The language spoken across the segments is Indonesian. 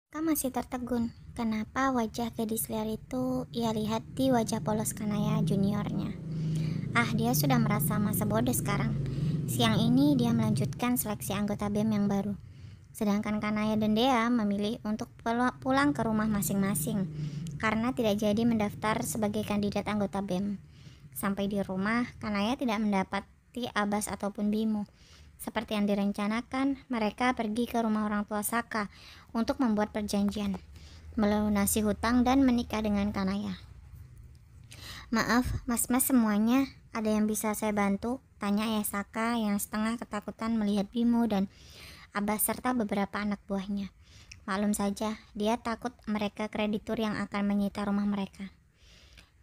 Saka masih tertegun. Kenapa wajah gadis liar itu ia lihat di wajah polos Kanaya juniornya. Dia sudah merasa masa bodoh sekarang. Siang ini dia melanjutkan seleksi anggota BEM yang baru. Sedangkan Kanaya dan Dea memilih untuk pulang ke rumah masing-masing karena tidak jadi mendaftar sebagai kandidat anggota BEM. Sampai di rumah, Kanaya tidak mendapati Abbas ataupun Bimo. Seperti yang direncanakan, mereka pergi ke rumah orang tua Saka untuk membuat perjanjian, melunasi hutang dan menikah dengan Kanaya. "Maaf, mas-mas semuanya, ada yang bisa saya bantu?" tanya ayah Saka yang setengah ketakutan melihat Bimo dan Abbas serta beberapa anak buahnya. Maklum saja, dia takut mereka kreditur yang akan menyita rumah mereka.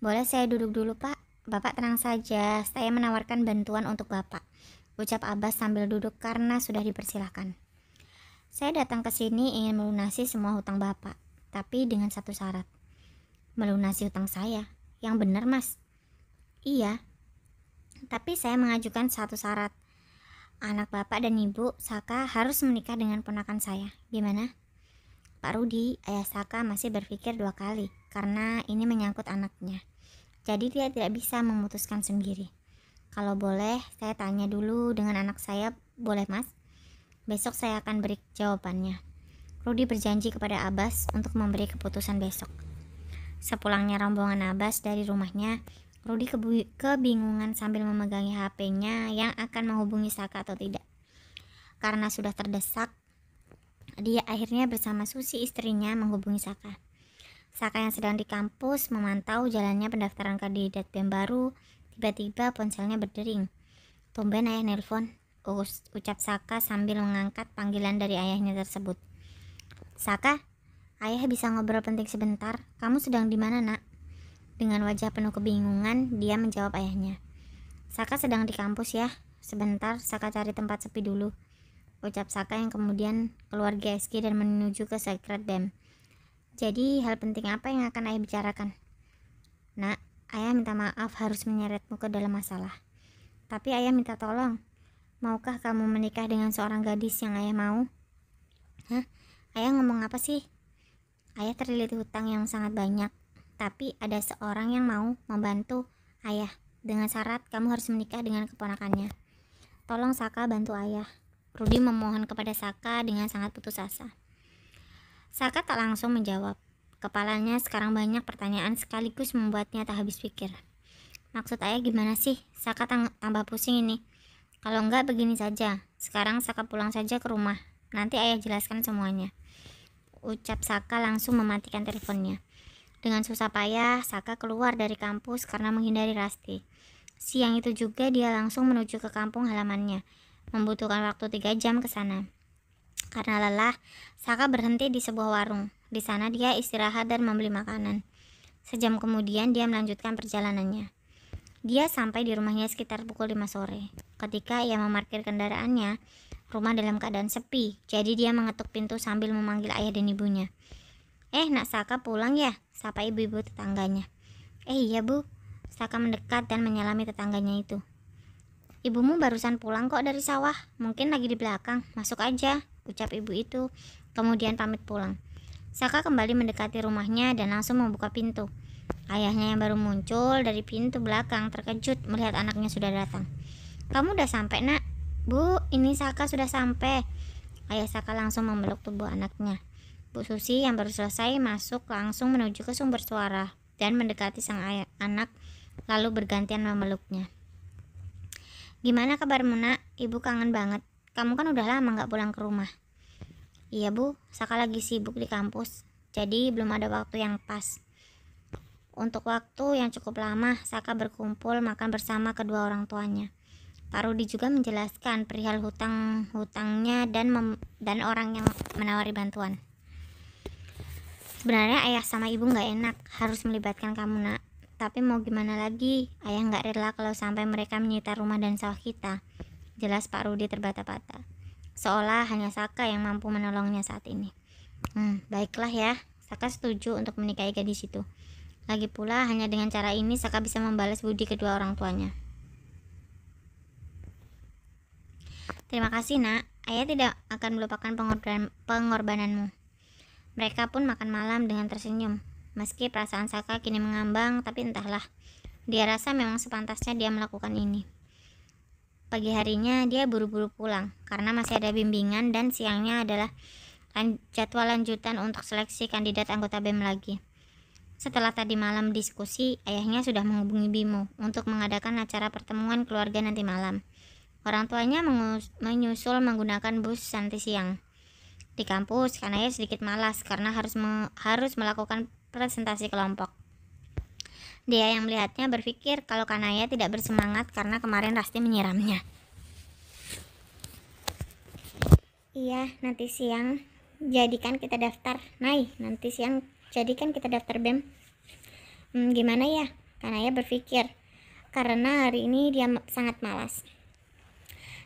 "Boleh saya duduk dulu, Pak?" "Bapak tenang saja, saya menawarkan bantuan untuk Bapak," ucap Abbas sambil duduk karena sudah dipersilahkan. "Saya datang ke sini ingin melunasi semua hutang Bapak, tapi dengan satu syarat." "Melunasi hutang saya? Yang benar, Mas?" "Iya, tapi saya mengajukan satu syarat. Anak Bapak dan Ibu Saka harus menikah dengan ponakan saya. Gimana?" Pak Rudi, ayah Saka, masih berpikir dua kali karena ini menyangkut anaknya. Jadi dia tidak bisa memutuskan sendiri. "Kalau boleh, saya tanya dulu dengan anak saya, boleh Mas? Besok saya akan beri jawabannya." Rudi berjanji kepada Abbas untuk memberi keputusan besok. Sepulangnya rombongan Abbas dari rumahnya, Rudi kebingungan sambil memegangi HP-nya yang akan menghubungi Saka atau tidak. Karena sudah terdesak, dia akhirnya bersama Susi istrinya menghubungi Saka. Saka yang sedang di kampus memantau jalannya pendaftaran kandidat BEM baru. Tiba-tiba ponselnya berdering. "Tumben ayah nelpon," ucap Saka sambil mengangkat panggilan dari ayahnya tersebut. "Saka, ayah bisa ngobrol penting sebentar. Kamu sedang di mana, Nak?" Dengan wajah penuh kebingungan, dia menjawab ayahnya. "Saka sedang di kampus ya. Sebentar, Saka cari tempat sepi dulu," ucap Saka yang kemudian keluar GSG dan menuju ke sekret BEM. "Jadi hal penting apa yang akan ayah bicarakan?" "Nak, ayah minta maaf harus menyeretmu ke dalam masalah. Tapi ayah minta tolong. Maukah kamu menikah dengan seorang gadis yang ayah mau?" "Hah? Ayah ngomong apa sih?" "Ayah terlilit hutang yang sangat banyak. Tapi ada seorang yang mau membantu ayah. Dengan syarat kamu harus menikah dengan keponakannya. Tolong Saka bantu ayah." Rudi memohon kepada Saka dengan sangat putus asa. Saka tak langsung menjawab. Kepalanya sekarang banyak pertanyaan sekaligus membuatnya tak habis pikir. "Maksud ayah gimana sih?" Saka tambah pusing ini. "Kalau enggak begini saja. Sekarang Saka pulang saja ke rumah. Nanti ayah jelaskan semuanya," ucap Saka langsung mematikan teleponnya. Dengan susah payah, Saka keluar dari kampus karena menghindari Rasti. Siang itu juga dia langsung menuju ke kampung halamannya. Membutuhkan waktu 3 jam ke sana. Karena lelah, Saka berhenti di sebuah warung. Di sana dia istirahat dan membeli makanan. Sejam kemudian dia melanjutkan perjalanannya. Dia sampai di rumahnya sekitar pukul 5 sore. Ketika ia memarkir kendaraannya, rumah dalam keadaan sepi. Jadi dia mengetuk pintu sambil memanggil ayah dan ibunya. Nak Saka pulang ya?" sapa ibu-ibu tetangganya. Iya Bu." Saka mendekat dan menyalami tetangganya itu. "Ibumu barusan pulang kok dari sawah. Mungkin lagi di belakang. Masuk aja," ucap ibu itu. Kemudian pamit pulang. Saka kembali mendekati rumahnya dan langsung membuka pintu. Ayahnya yang baru muncul dari pintu belakang terkejut melihat anaknya sudah datang. "Kamu udah sampai, Nak?" "Bu, ini Saka sudah sampai." Ayah Saka langsung memeluk tubuh anaknya. Bu Susi yang baru selesai masuk langsung menuju ke sumber suara dan mendekati sang anak lalu bergantian memeluknya. "Gimana kabarmu, Nak? Ibu kangen banget. Kamu kan udah lama gak pulang ke rumah." "Iya Bu, Saka lagi sibuk di kampus, jadi belum ada waktu yang pas." Untuk waktu yang cukup lama, Saka berkumpul makan bersama kedua orang tuanya. Pak Rudi juga menjelaskan perihal hutangnya dan orang yang menawari bantuan. "Sebenarnya ayah sama ibu gak enak harus melibatkan kamu, Nak. Tapi mau gimana lagi, ayah gak rela kalau sampai mereka menyita rumah dan sawah kita," jelas Pak Rudi terbata-bata. Seolah hanya Saka yang mampu menolongnya saat ini. Baiklah ya." Saka setuju untuk menikahi gadis itu. Lagi pula hanya dengan cara ini Saka bisa membalas budi kedua orang tuanya. "Terima kasih, Nak. Ayah tidak akan melupakan pengorbananmu." Mereka pun makan malam dengan tersenyum. Meski perasaan Saka kini mengambang, tapi entahlah. Dia rasa memang sepantasnya dia melakukan ini. Pagi harinya dia buru-buru pulang karena masih ada bimbingan, dan siangnya adalah jadwal lanjutan untuk seleksi kandidat anggota BEM lagi. Setelah tadi malam diskusi, ayahnya sudah menghubungi Bimo untuk mengadakan acara pertemuan keluarga nanti malam. Orang tuanya menyusul menggunakan bus nanti siang. Di kampus, Kanaya sedikit malas karena harus melakukan presentasi kelompok. Dia yang melihatnya berpikir kalau Kanaya tidak bersemangat karena kemarin Rasti menyiramnya. Iya, nanti siang jadikan kita daftar. Nanti siang jadikan kita daftar BEM. Gimana ya? Kanaya berpikir karena hari ini dia sangat malas.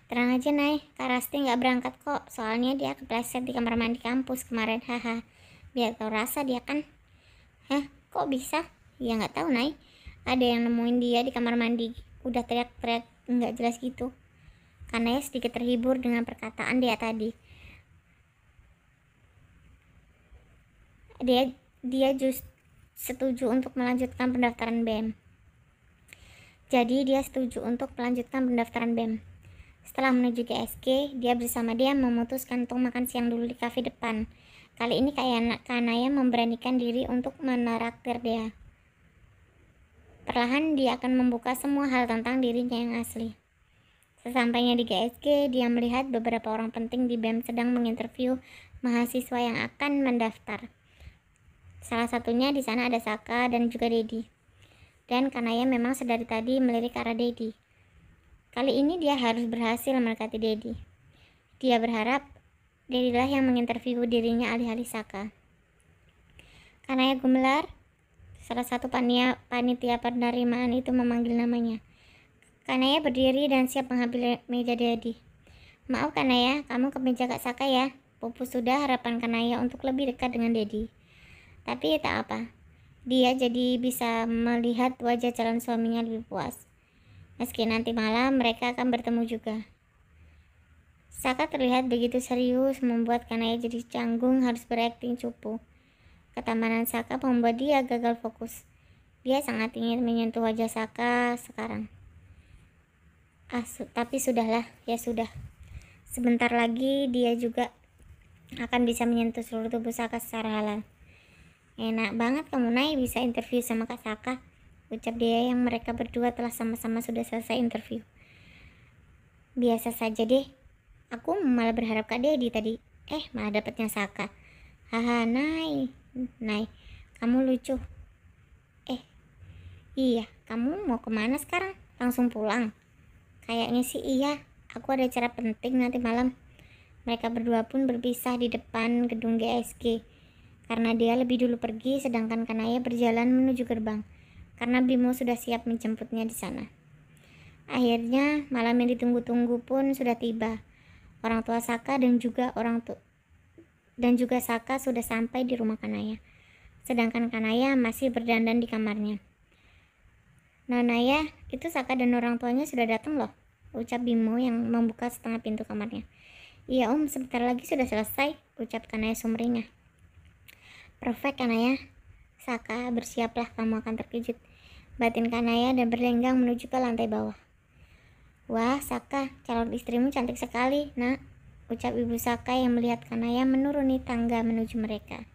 Tenang aja, Nay, Kak Rasti nggak berangkat kok, soalnya dia kepleset di kamar mandi kampus kemarin, haha. Biar tau rasa dia kan. Hah, kok bisa? Ya nggak tahu, Nay. Ada yang nemuin dia di kamar mandi, udah teriak-teriak nggak jelas gitu. Kanaya sedikit terhibur dengan perkataan dia tadi. Dia justru setuju untuk melanjutkan pendaftaran BEM. Jadi dia setuju untuk melanjutkan pendaftaran BEM. Setelah menuju GSG, dia bersama dia memutuskan untuk makan siang dulu di kafe depan. Kali ini Kanaya memberanikan diri untuk menraktir dia. Perlahan dia akan membuka semua hal tentang dirinya yang asli. Sesampainya di GSG, dia melihat beberapa orang penting di BEM sedang menginterview mahasiswa yang akan mendaftar. Salah satunya di sana ada Saka dan juga Dedi. Dan Kanaya memang sedari tadi melirik ke arah Dedi. Kali ini dia harus berhasil mendekati Dedi. Dia berharap Dedilah yang menginterview dirinya alih-alih Saka. Kanaya gemelar. Salah satu panitia penerimaan itu memanggil namanya. Kanaya berdiri dan siap mengambil meja Dedi. Maaf Kanaya, kamu ke meja Kak Saka ya. Pupus sudah harapan Kanaya untuk lebih dekat dengan Dedi. Tapi tak apa. Dia jadi bisa melihat wajah calon suaminya lebih puas. Meski nanti malam mereka akan bertemu juga. Saka terlihat begitu serius, membuat Kanaya jadi canggung harus berakting cupu. Ketamanan Saka membuat dia gagal fokus. Dia sangat ingin menyentuh wajah Saka sekarang. Tapi sudahlah, ya sudah. Sebentar lagi dia juga akan bisa menyentuh seluruh tubuh Saka secara halal. Enak banget kamu Nay bisa interview sama Kak Saka, ucap dia yang mereka berdua telah sama-sama sudah selesai interview. Biasa saja deh, aku malah berharap Kak Dedi tadi, malah dapetnya Saka. Haha Nay, kamu lucu. Iya, kamu mau kemana sekarang? Langsung pulang? Kayaknya sih iya, aku ada acara penting nanti malam. Mereka berdua pun berpisah di depan gedung GSG. Karena dia lebih dulu pergi, sedangkan Kanaya berjalan menuju gerbang. Karena Bimo sudah siap menjemputnya di sana. Akhirnya, malam yang ditunggu-tunggu pun sudah tiba. Orang tua Saka dan juga Saka sudah sampai di rumah Kanaya. Sedangkan Kanaya masih berdandan di kamarnya. Naya, itu Saka dan orang tuanya sudah datang loh, ucap Bimo yang membuka setengah pintu kamarnya. Iya Om, sebentar lagi sudah selesai, ucap Kanaya sumringah. Perfect Kanaya. Saka, bersiaplah kamu akan terkejut, batin Kanaya dan berlenggang menuju ke lantai bawah. Wah Saka, calon istrimu cantik sekali nak, ucap ibu Saka yang melihat Kanaya menuruni tangga menuju mereka.